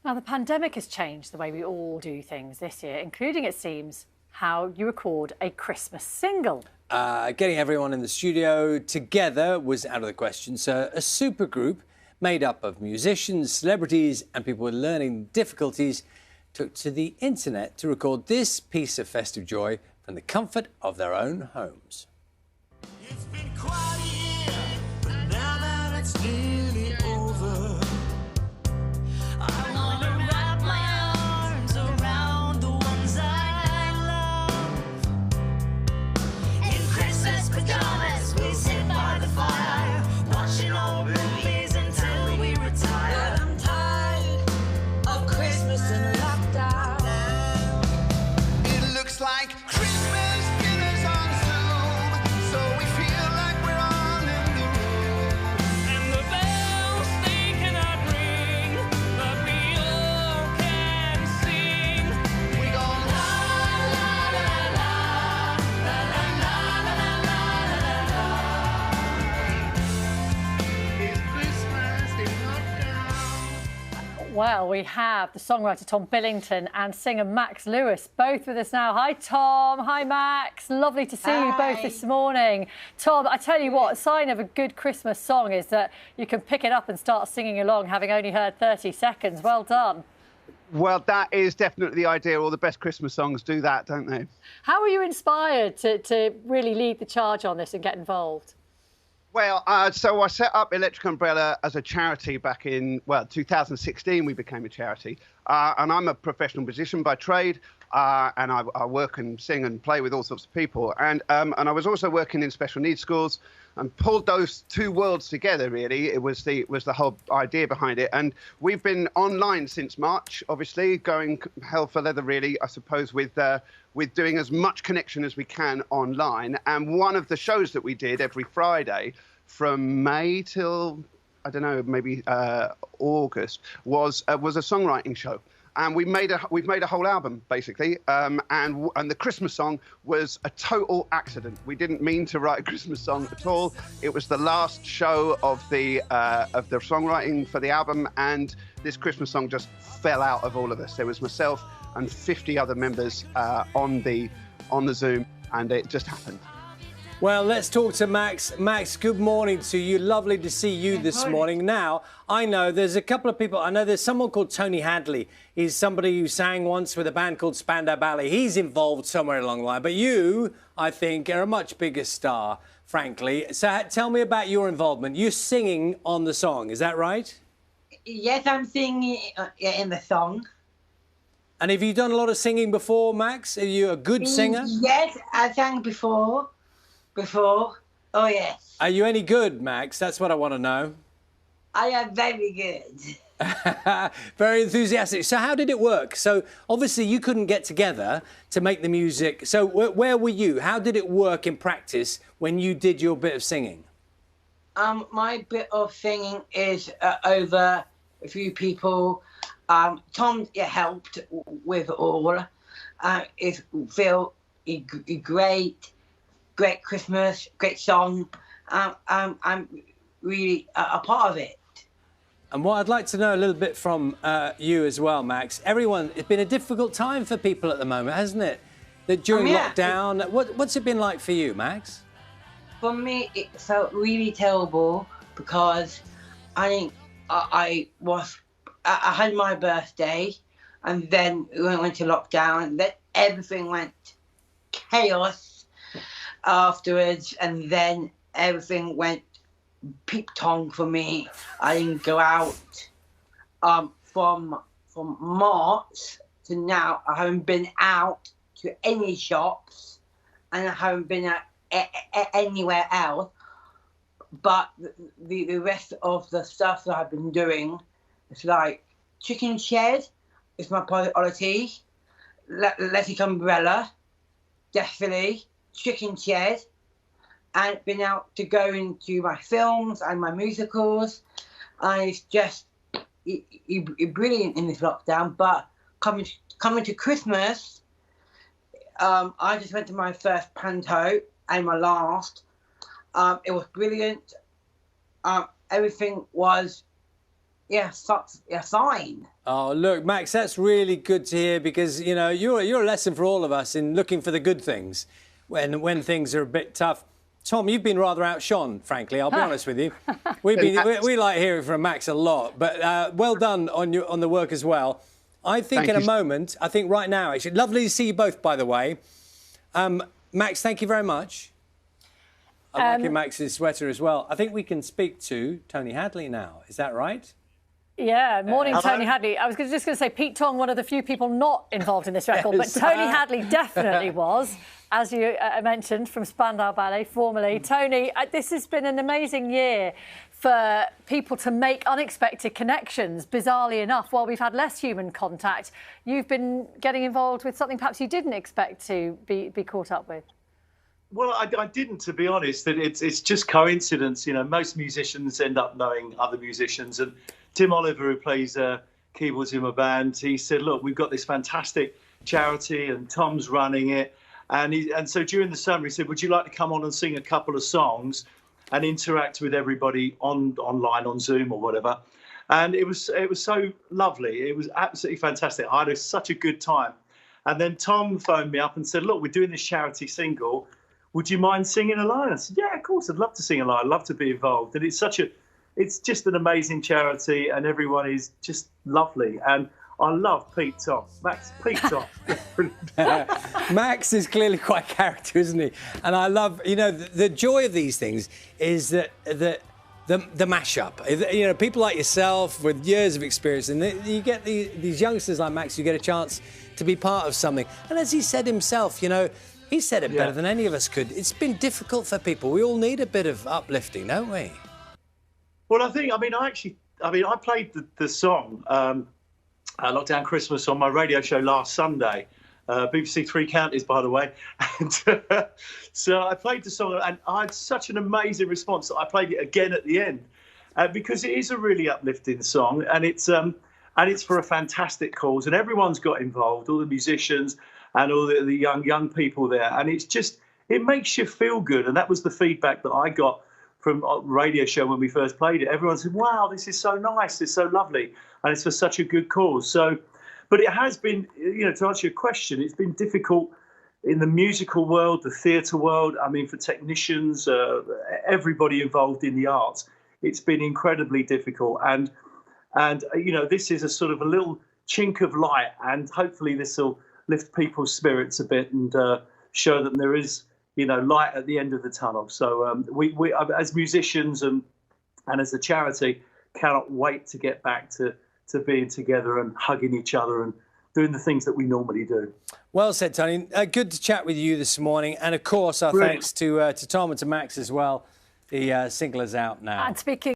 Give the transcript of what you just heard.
Now, the pandemic has changed the way we all do things this year, including, it seems, how you record a Christmas single. Getting everyone in the studio together was out of the question, so a supergroup made up of musicians, celebrities and people with learning difficulties took to the internet to record this piece of festive joy from the comfort of their own homes. It's been quite a year, but now that it's nearly over, I wanna wrap my arms around the ones I love. In Christmas pajamas, we sit by the fire, watching old movies until we retire. But I'm tired of Christmas and lockdown. It looks like Christmas dinners on Zoom, so we feel like we're all in the room. And the bells, they cannot ring, but we all can sing. We go la la la la la la la la la la la. It's Christmas in lockdown. Well, we have the songwriter Tom Billington and singer Max Lewis both with us now. Hi, Tom. Hi, Max. Lovely to see you both this morning. Tom, I tell you what, a sign of a good Christmas song is that you can pick it up and start singing along, having only heard 30 seconds. Well done. Well, that is definitely the idea. All the best Christmas songs do that, don't they? How were you inspired to really lead the charge on this and get involved? Well, so I set up Electric Umbrella as a charity back in, 2016 we became a charity. And I'm a professional musician by trade, and I work and sing and play with all sorts of people. And I was also working in special needs schools and pulled those two worlds together, really. It was the whole idea behind it. And we've been online since March, obviously, going hell for leather, really, I suppose, with doing as much connection as we can online. And one of the shows that we did every Friday from May till, I don't know, maybe August, was a songwriting show. And we've made a whole album, basically, and the Christmas song was a total accident. We didn't mean to write a Christmas song at all. It was the last show of the songwriting for the album, and this Christmas song just fell out of all of us. There was myself and 50 other members on the Zoom, and it just happened. Well, let's talk to Max. Max, good morning to you. Lovely to see you this morning. Now, I know there's a couple of people. I know there's someone called Tony Hadley. He's somebody who sang once with a band called Spandau Ballet. He's involved somewhere along the line. But you, I think, are a much bigger star, frankly. So tell me about your involvement. You're singing on the song, is that right? Yes, I'm singing in the song. And have you done a lot of singing before, Max? Are you a good singer? Yes, I sang before. Oh, yes. Are you any good, Max? That's what I want to know. I am very good. Very enthusiastic. So how did it work? So obviously you couldn't get together to make the music. So where were you? How did it work in practice when you did your bit of singing? My bit of singing is over a few people. Tom helped with all. It's Phil, great Christmas, great song. I'm really a part of it. And what I'd like to know a little bit from you as well, Max. It's been a difficult time for people at the moment, hasn't it? That during lockdown, what's it been like for you, Max? For me, it felt really terrible because I had my birthday, and then we went to lockdown, and then everything went chaos afterwards, and then everything went peep-tong for me. I didn't go out from March to now. I haven't been out to any shops, and I haven't been anywhere else. But the rest of the stuff that I've been doing, it's like Chicken Shed is my priority, Electric Umbrella, definitely, Chicken Shed, and been out to go into my films and my musicals, and it's just brilliant in this lockdown. But coming to Christmas, I just went to my first panto and my last. It was brilliant. Everything was fine. Oh, look, Max, that's really good to hear because, you know, you're a lesson for all of us in looking for the good things when things are a bit tough. Tom, you've been rather outshone, frankly, I'll be honest with you. We like hearing from Max a lot, but well done on the work as well. I think in a moment, I think right now, actually, lovely to see you both, by the way. Max, thank you very much. I'm liking Max's sweater as well. I think we can speak to Tony Hadley now. Is that right? Yeah, morning, Tony Hadley. I was just going to say Pete Tong, one of the few people not involved in this record, but Tony Hadley definitely was, as you mentioned, from Spandau Ballet, formerly. Tony, this has been an amazing year for people to make unexpected connections, bizarrely enough. While we've had less human contact, you've been getting involved with something perhaps you didn't expect to be caught up with. Well, I didn't, to be honest. It's just coincidence. You know, most musicians end up knowing other musicians. And Tim Oliver, who plays keyboards in my band, he said, look, we've got this fantastic charity and Tom's running it. And so during the summer, he said, would you like to come on and sing a couple of songs and interact with everybody online, on Zoom or whatever? And it was so lovely. It was absolutely fantastic. I had such a good time. And then Tom phoned me up and said, look, we're doing this charity single. Would you mind singing a line? I said, yeah, of course, I'd love to sing a line. I'd love to be involved. And it's just an amazing charity and everyone is just lovely. And I love Pete Tong. Pete Tong. Max is clearly quite a character, isn't he? And I love, you know, the joy of these things is that the mashup. You know, people like yourself with years of experience, and you get these youngsters like Max, you get a chance to be part of something. And as he said himself, you know, he said it better than any of us could. It's been difficult for people. We all need a bit of uplifting, don't we? Well, I played the song Lockdown Christmas on my radio show last Sunday. BBC Three Counties, by the way. And so I played the song and I had such an amazing response that I played it again at the end because it is a really uplifting song and it's for a fantastic cause and everyone's got involved, all the musicians and all the young people there. And it makes you feel good. And that was the feedback that I got from a radio show when we first played it. Everyone said, wow, this is so nice, it's so lovely. And it's for such a good cause. So, but it has been, you know, to answer your question, it's been difficult in the musical world, the theatre world. I mean, for technicians, everybody involved in the arts, it's been incredibly difficult. And you know, this is a sort of a little chink of light, and hopefully this will lift people's spirits a bit and show them there is, you know, light at the end of the tunnel. So we as musicians and as a charity, cannot wait to get back to being together and hugging each other and doing the things that we normally do. Well said, Tony. Good to chat with you this morning. And, of course, our thanks to Tom and to Max as well. The single is out now. And speaking